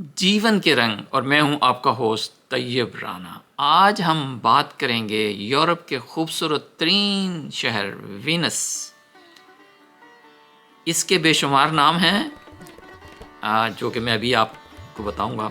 जीवन के रंग और मैं हूं आपका होस्ट तैयब राना। आज हम बात करेंगे यूरोप के खूबसूरत तरीन शहर वीनस। इसके बेशुमार नाम हैं जो कि मैं अभी आपको बताऊंगा।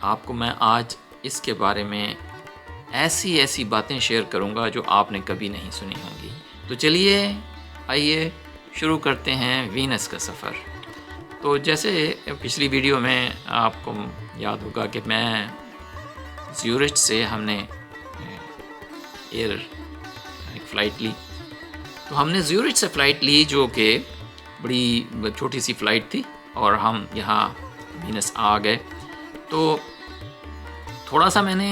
आपको मैं आज इसके बारे में ऐसी ऐसी बातें शेयर करूंगा जो आपने कभी नहीं सुनी होंगी। तो चलिए आइए शुरू करते हैं वीनस का सफ़र। तो जैसे पिछली वीडियो में आपको याद होगा कि मैं ज्यूरिच से हमने एक फ़्लाइट ली। तो हमने ज्यूरिच से फ़्लाइट ली जो कि बड़ी छोटी सी फ़्लाइट थी और हम यहाँ वीनस आ गए। तो थोड़ा सा मैंने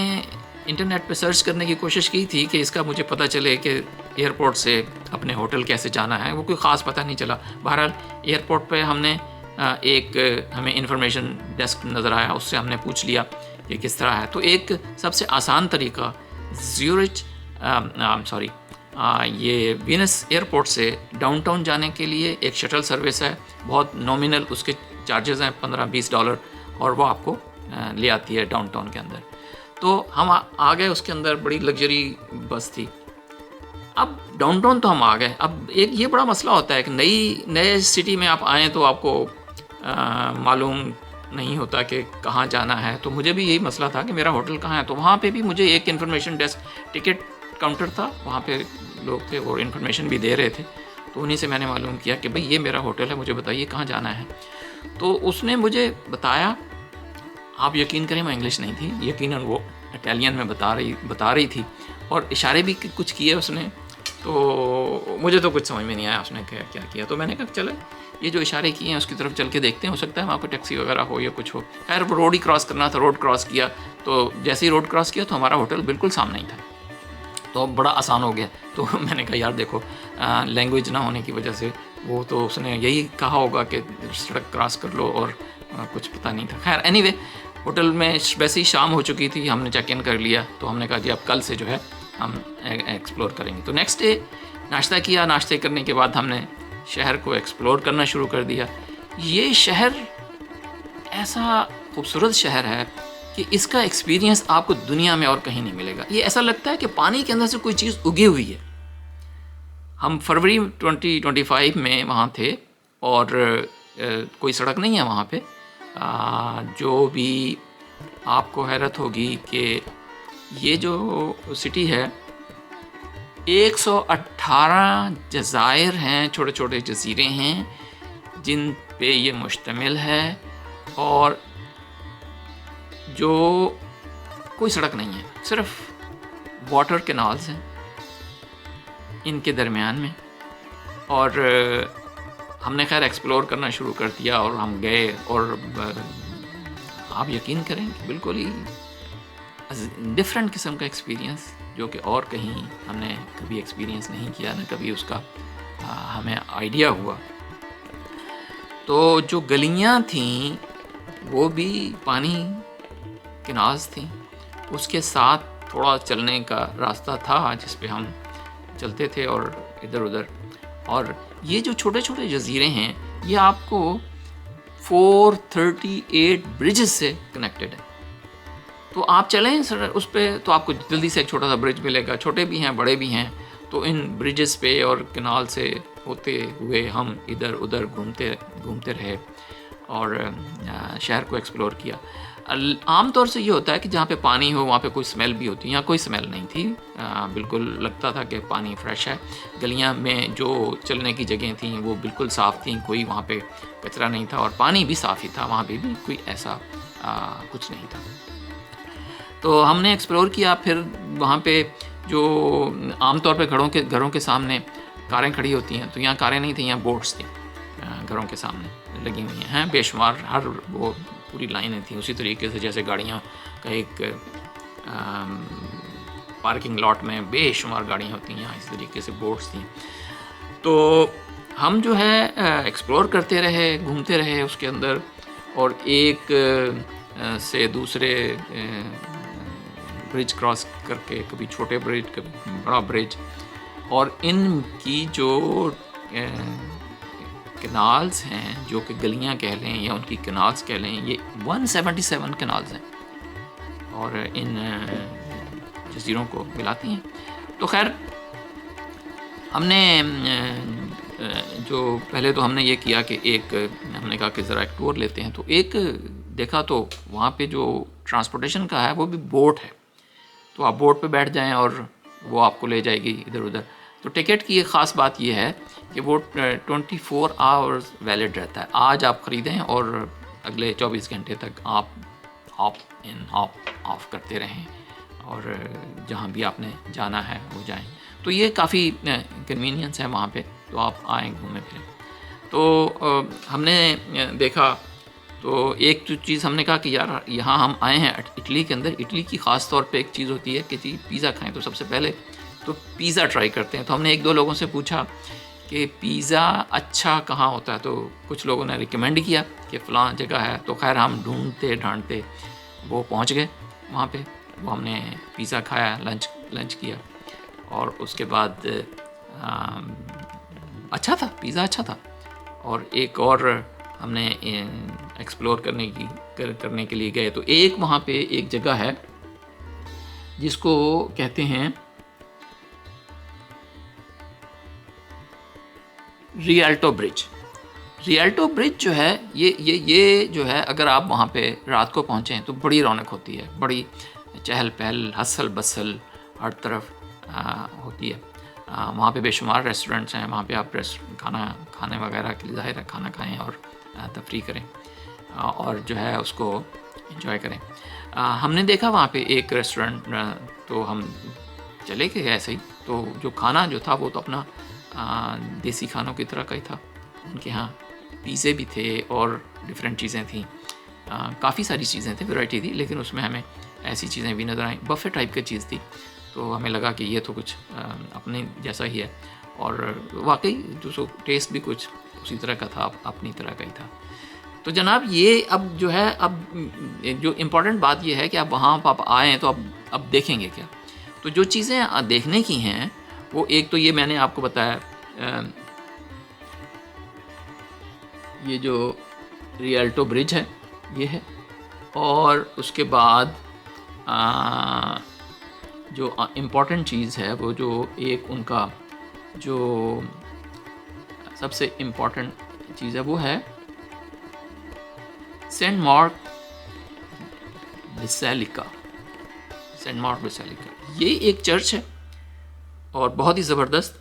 इंटरनेट पे सर्च करने की कोशिश की थी कि इसका मुझे पता चले कि एयरपोर्ट से अपने होटल कैसे जाना है। वो कोई ख़ास पता नहीं चला। बहरहाल एयरपोर्ट पे हमने हमें इंफॉर्मेशन डेस्क नज़र आया, उससे हमने पूछ लिया कि किस तरह है। तो एक सबसे आसान तरीका ज्यूरिच ये वीनस एयरपोर्ट से डाउनटाउन जाने के लिए एक शटल सर्विस है। बहुत नॉमिनल उसके चार्जेस हैं, $15-20, और वो आपको ले आती है डाउनटाउन के अंदर। तो हम आ गए उसके अंदर, बड़ी लग्जरी बस थी। अब डाउनटाउन तो हम आ गए। अब एक ये बड़ा मसला होता है कि नए सिटी में आप आएँ तो आपको मालूम नहीं होता कि कहाँ जाना है। तो मुझे भी यही मसला था कि मेरा होटल कहाँ है। तो वहाँ पे भी मुझे एक इन्फॉर्मेशन डेस्क, टिकट काउंटर था, वहाँ पे लोग थे और इन्फॉर्मेशन भी दे रहे थे। तो उन्हीं से मैंने मालूम किया कि भाई ये मेरा होटल है, मुझे बताइए कहाँ जाना है। तो उसने मुझे बताया। आप यकीन करें मैं इंग्लिश नहीं थी, यकीनन वो इटालियन में बता रही थी और इशारे भी कुछ किए उसने। तो मुझे तो कुछ समझ में नहीं आया उसने क्या किया। तो मैंने कहा चलो ये जो इशारे किए हैं उसकी तरफ चल के देखते हैं, हो सकता है वहाँ पर टैक्सी वगैरह हो या कुछ हो। खैर वो रोड ही क्रॉस करना था, रोड क्रॉस किया। तो जैसे ही रोड क्रॉस किया तो हमारा होटल बिल्कुल सामने ही था। तो बड़ा आसान हो गया। तो मैंने कहा यार देखो, लैंग्वेज ना होने की वजह से वो तो उसने यही कहा होगा कि सड़क क्रॉस कर लो, और कुछ पता नहीं था। खैर एनीवे, होटल में वैसे ही शाम हो चुकी थी, हमने चेक इन कर लिया। तो हमने कहा जी अब कल से जो है हम एक्सप्लोर करेंगे। तो नेक्स्ट डे नाश्ता किया। नाश्ते करने के बाद हमने शहर को एक्सप्लोर करना शुरू कर दिया। ये शहर ऐसा खूबसूरत शहर है कि इसका एक्सपीरियंस आपको दुनिया में और कहीं नहीं मिलेगा। ये ऐसा लगता है कि पानी के अंदर से कोई चीज़ उगी हुई है। हम फरवरी 2025 में वहाँ थे और कोई सड़क नहीं है वहाँ पे। जो भी आपको हैरत होगी कि ये जो सिटी है 118 जज़ायर हैं, छोटे छोटे जज़ीरे हैं जिन पे ये मुश्तमिल है, और जो कोई सड़क नहीं है, सिर्फ वाटर कैनाल्स हैं इनके दरमियान में। और हमने खैर एक्सप्लोर करना शुरू कर दिया और हम गए। और आप यकीन करें कि बिल्कुल ही डिफरेंट किस्म का एक्सपीरियंस, जो कि और कहीं हमने कभी एक्सपीरियंस नहीं किया, ना कभी उसका हमें आइडिया हुआ। तो जो गलियां थीं वो भी पानी के नाज थीं। उसके साथ थोड़ा चलने का रास्ता था जिस पे हम चलते थे और इधर उधर। और ये जो छोटे छोटे जज़ीरे हैं ये आपको 438 ब्रिजेस से कनेक्टेड है। तो आप चलें उस पर तो आपको जल्दी से एक छोटा सा ब्रिज मिलेगा। छोटे भी हैं, बड़े भी हैं। तो इन ब्रिजेस पे और कैनाल से होते हुए हम इधर उधर घूमते रहे और शहर को एक्सप्लोर किया। आम तौर से ये होता है कि जहाँ पे पानी हो वहाँ पे कोई स्मेल भी होती है। यहाँ कोई स्मेल नहीं थी। बिल्कुल लगता था कि पानी फ्रेश है। गलियाँ में जो चलने की जगह थी वो बिल्कुल साफ़ थी, कोई वहाँ पे कचरा नहीं था, और पानी भी साफ़ ही था। वहाँ पे भी कोई ऐसा कुछ नहीं था। तो हमने एक्सप्लोर किया। फिर वहाँ पे जो आमतौर पे घरों के सामने कारें खड़ी होती हैं, तो यहाँ कारें नहीं थी, यहाँ बोट्स थी घरों के सामने लगी हुई हैं बेशुमार। हर वो पूरी लाइनें थी उसी तरीके से जैसे गाड़ियाँ का एक पार्किंग लॉट में बेशुमार गाड़ियाँ होती हैं, यहाँ इस तरीके से बोट्स थी। तो हम जो है एक्सप्लोर करते रहे, घूमते रहे उसके अंदर, और एक से दूसरे ब्रिज क्रॉस करके, कभी छोटे ब्रिज कभी बड़ा ब्रिज। और इनकी जो कनाल्स हैं, जो कि गलियां कह लें या उनकी कनाल्स कह लें, ये 177 कनाल्स हैं और इन जजीरों को मिलाती हैं। तो खैर हमने जो पहले तो हमने ये किया कि हमने कहा कि ज़रा एक टूर लेते हैं। तो एक देखा तो वहाँ पे जो ट्रांसपोर्टेशन का है वो भी बोट है, तो आप बोट पे बैठ जाएं और वो आपको ले जाएगी इधर उधर। तो टिकट की एक ख़ास बात ये है कि वो 24 आवर्स वैलिड रहता है। आज आप ख़रीदें और अगले 24 घंटे तक आप हॉप इन हॉप ऑफ करते रहें और जहाँ भी आपने जाना है वो जाएं। तो ये काफ़ी कन्वीनियंस है वहाँ पे, तो आप आएँ घूमें फिरें। तो हमने देखा तो एक जो चीज़ हमने कहा कि यार यहाँ हम आए हैं इटली के अंदर, इटली की ख़ास तौर पे एक चीज़ होती है कि जी पिज़्ज़ा खाएं। तो सबसे पहले तो पिज़्ज़ा ट्राई करते हैं। तो हमने एक दो लोगों से पूछा कि पिज़्ज़ा अच्छा कहाँ होता है, तो कुछ लोगों ने रिकमेंड किया कि फ़लाँ जगह है। तो खैर हम ढूंढते ढांढते वो पहुँच गए वहाँ पे। वो हमने पिज़्ज़ा खाया, लंच किया और उसके बाद अच्छा था, पिज़्ज़ा अच्छा था। और एक और हमने एक्सप्लोर करने के लिए गए। तो एक वहाँ पे एक जगह है जिसको कहते हैं रियल्टो ब्रिज। रियल्टो ब्रिज जो है ये जो है, अगर आप वहाँ पे रात को पहुँचें तो बड़ी रौनक होती है, बड़ी चहल पहल हसल बसल हर तरफ होती है। वहाँ पे बेशुमार रेस्टोरेंट्स हैं, वहाँ पे आप खाने वगैरह के लिए ज़ाहिर है खाना खाएं और तफरी करें और जो है उसको एंजॉय करें। हमने देखा वहाँ पे एक रेस्टोरेंट, तो हम चले गए ऐसे ही। तो जो खाना जो था वो तो अपना देसी खानों की तरह का ही था। उनके यहाँ पिज़्ज़े भी थे और डिफरेंट चीज़ें थी, काफ़ी सारी चीज़ें थी, वैरायटी थी, लेकिन उसमें हमें ऐसी चीज़ें भी नज़र आई, बफ़े टाइप की चीज़ थी। तो हमें लगा कि ये तो कुछ अपने जैसा ही है और वाकई जो टेस्ट भी कुछ उसी तरह का था, अपनी तरह का ही था। तो जनाब ये अब जो है, अब जो इम्पोर्टेंट बात ये है कि आप वहाँ आप आएँ तो अब देखेंगे क्या। तो जो चीज़ें देखने की हैं वो एक तो ये मैंने आपको बताया, ये जो रियल्टो ब्रिज है ये है, और उसके बाद जो इम्पॉर्टेंट चीज़ है वो जो एक उनका जो सबसे इम्पॉर्टेंट चीज़ है वो है saint Mark basilica. Saint Mark basilica ये एक चर्च है और बहुत ही ज़बरदस्त।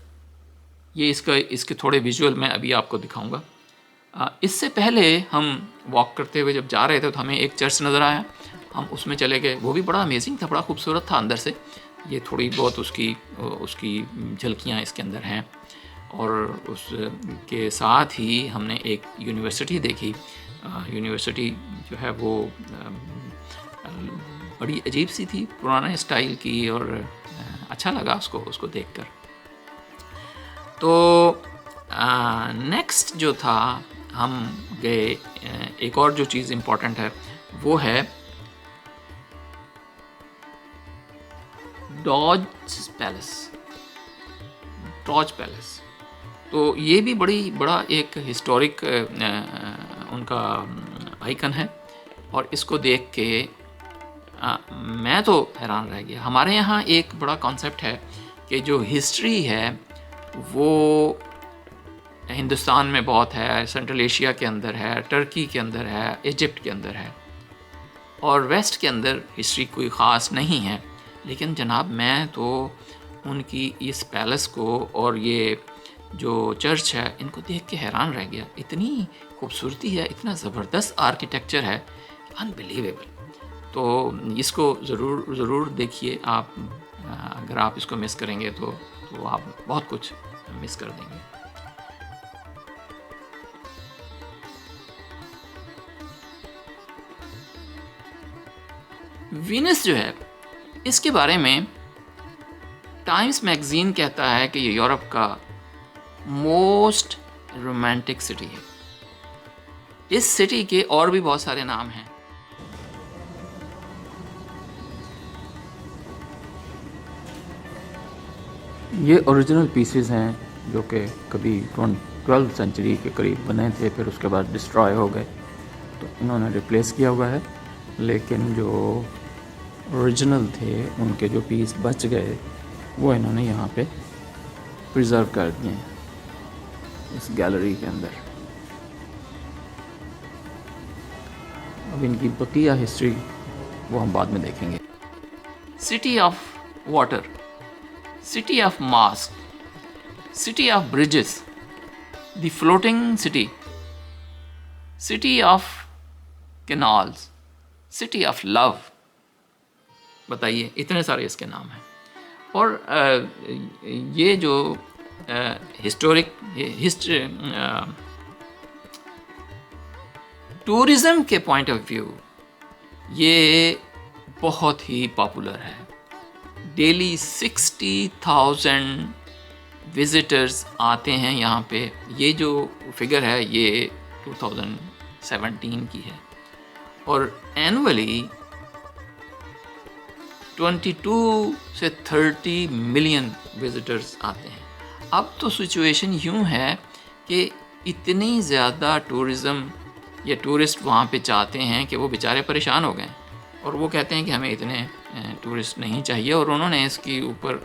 ये इसके थोड़े विजुअल मैं अभी आपको दिखाऊंगा। इससे पहले हम वॉक करते हुए जब जा रहे थे तो हमें एक चर्च नज़र आया, हम उसमें चले गए। वो भी बड़ा अमेजिंग था, बड़ा खूबसूरत था अंदर से। ये थोड़ी बहुत उसकी झलकियाँ इसके अंदर हैं। और उसके साथ ही हमने एक यूनिवर्सिटी देखी। यूनिवर्सिटी जो है वो बड़ी अजीब सी थी, पुराने स्टाइल की, और अच्छा लगा उसको देखकर। तो नेक्स्ट जो था हम गए, एक और जो चीज़ इम्पोर्टेंट है वो है डॉज पैलेस। तो ये भी बड़ा एक हिस्टोरिक उनका आइकन है और इसको देख के मैं तो हैरान रह गया। हमारे यहाँ एक बड़ा कॉन्सेप्ट है कि जो हिस्ट्री है वो हिंदुस्तान में बहुत है, सेंट्रल एशिया के अंदर है, टर्की के अंदर है, इजिप्ट के अंदर है, और वेस्ट के अंदर हिस्ट्री कोई ख़ास नहीं है। लेकिन जनाब मैं तो उनकी इस पैलेस को और ये जो चर्च है इनको देख के हैरान रह गया। इतनी खूबसूरती है, इतना ज़बरदस्त आर्किटेक्चर है, अनबिलीवेबल। तो इसको ज़रूर देखिए आप। अगर आप इसको मिस करेंगे तो आप बहुत कुछ मिस कर देंगे। वीनस जो है इसके बारे में टाइम्स मैगज़ीन कहता है कि ये यूरोप का मोस्ट रोमांटिक सिटी है। इस सिटी के और भी बहुत सारे नाम हैं। ये ओरिजिनल पीसेस हैं जो कि कभी 12th सेंचुरी के करीब बने थे, फिर उसके बाद डिस्ट्रॉय हो गए, तो इन्होंने रिप्लेस किया हुआ है। लेकिन जो ओरिजिनल थे उनके जो पीस बच गए वो इन्होंने यहाँ पे प्रिजर्व कर दिए हैं इस गैलरी के अंदर। अब इनकी बकिया हिस्ट्री वो हम बाद में देखेंगे। City of water, city of mask, city of bridges, the floating city, city of canals, city of love. बताइए, इतने सारे इसके नाम हैं। और ये जो हिस्टोरिक हिस्ट्री टूरिज़्म के पॉइंट ऑफ व्यू ये बहुत ही पॉपुलर है। डेली 60,000 विजिटर्स आते हैं यहाँ पे। ये जो फिगर है ये 2017 की है, और एनुअली 22 से 30 मिलियन विजिटर्स आते हैं। अब तो सिचुएशन यूँ है कि इतनी ज़्यादा टूरिज़्म या टूरिस्ट वहाँ पे चाहते हैं कि वो बेचारे परेशान हो गए, और वो कहते हैं कि हमें इतने टूरिस्ट नहीं चाहिए, और उन्होंने इसके ऊपर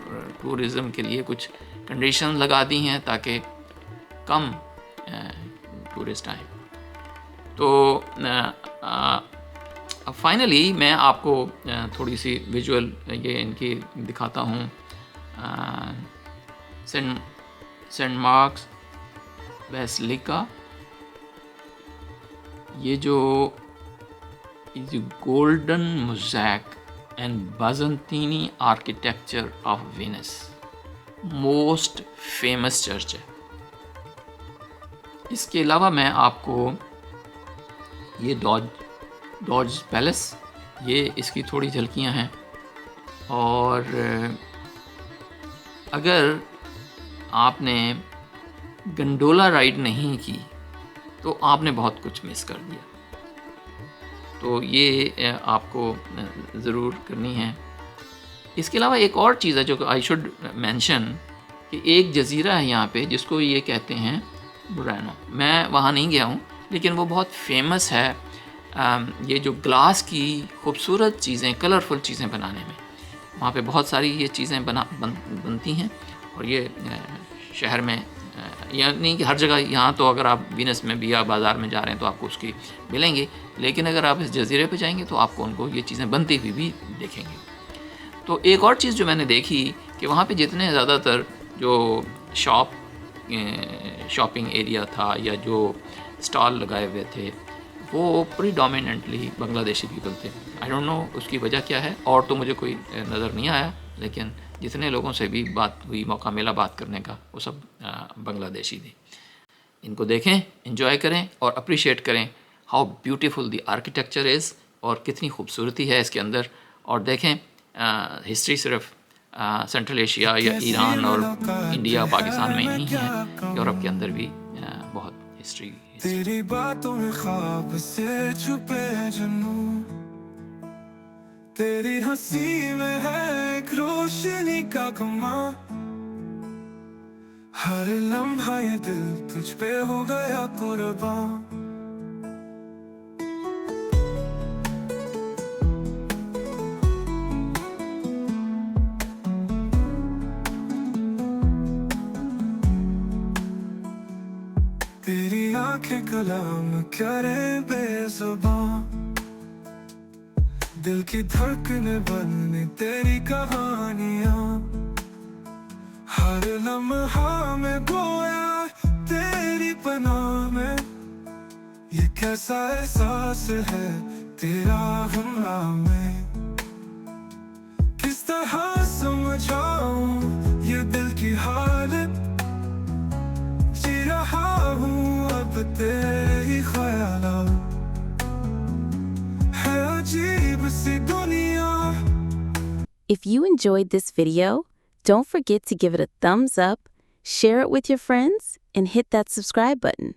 टूरिज़्म के लिए कुछ कंडीशन लगा दी हैं ताकि कम टूरिस्ट आए। तो फाइनली मैं आपको थोड़ी सी विजुअल ये इनकी दिखाता हूँ। सेंट मार्क्स बेसिलिका, ये जो golden mosaic and Byzantine architecture of Venice, most famous church है। इसके अलावा मैं आपको ये डॉज पैलेस, ये इसकी थोड़ी झलकियां हैं। और अगर आपने गंडोला राइड नहीं की तो आपने बहुत कुछ मिस कर दिया, तो ये आपको ज़रूर करनी है। इसके अलावा एक और चीज़ है जो आई शुड मेंशन, कि एक जज़ीरा है यहाँ पे जिसको ये कहते हैं बुरानो। मैं वहाँ नहीं गया हूँ, लेकिन वो बहुत फेमस है ये जो ग्लास की खूबसूरत चीज़ें, कलरफुल चीज़ें बनाने में। वहाँ पे बहुत सारी ये चीज़ें बनती हैं, और ये शहर में यानी कि हर जगह, यहाँ तो अगर आप वीनस में भी या बाज़ार में जा रहे हैं तो आपको उसकी मिलेंगे, लेकिन अगर आप इस जज़ीरे पे जाएंगे तो आपको उनको ये चीज़ें बनती हुई भी देखेंगे। तो एक और चीज़ जो मैंने देखी कि वहाँ पे जितने ज़्यादातर जो शॉपिंग एरिया था या जो स्टॉल लगाए हुए थे वो प्रीडोमिनेंटली बांग्लादेशी पीपल थे। आई डोंट नो उसकी वजह क्या है, और तो मुझे कोई नज़र नहीं आया, लेकिन जितने लोगों से भी बात हुई, मौका मिला बात करने का, वो सब बांग्लादेशी थे। इनको देखें, एंजॉय करें और अप्रिशिएट करें how beautiful the architecture is, और कितनी खूबसूरती है इसके अंदर। और देखें हिस्ट्री सिर्फ सेंट्रल एशिया या ईरान और इंडिया पाकिस्तान में नहीं है, यूरोप के अंदर भी बहुत हिस्ट्री। तेरी बातों में ख्वाब से छुपे जुनून, तेरी हंसी में है एक रोशनी का कमाल, हर लम्हा ये दिल तुझ पे हो गया कुर्बान। तेरी आंखें कलाम करे बेज़ुबान, दिल की धड़कने बनने तेरी कहानियां, हर लम्हा में गोया तेरी पनाह में। ये कैसा एहसास है तेरा हमरा में, किस तरह समझाऊं ये दिल की हालत, जी रहा हूँ अब तेरे ही ख्यालात, है अजीब सी दुनिया। If you enjoyed this video, don't forget to give it a thumbs up, share it with your friends, and hit that subscribe button.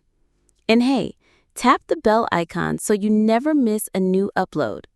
And hey, tap the bell icon so you never miss a new upload.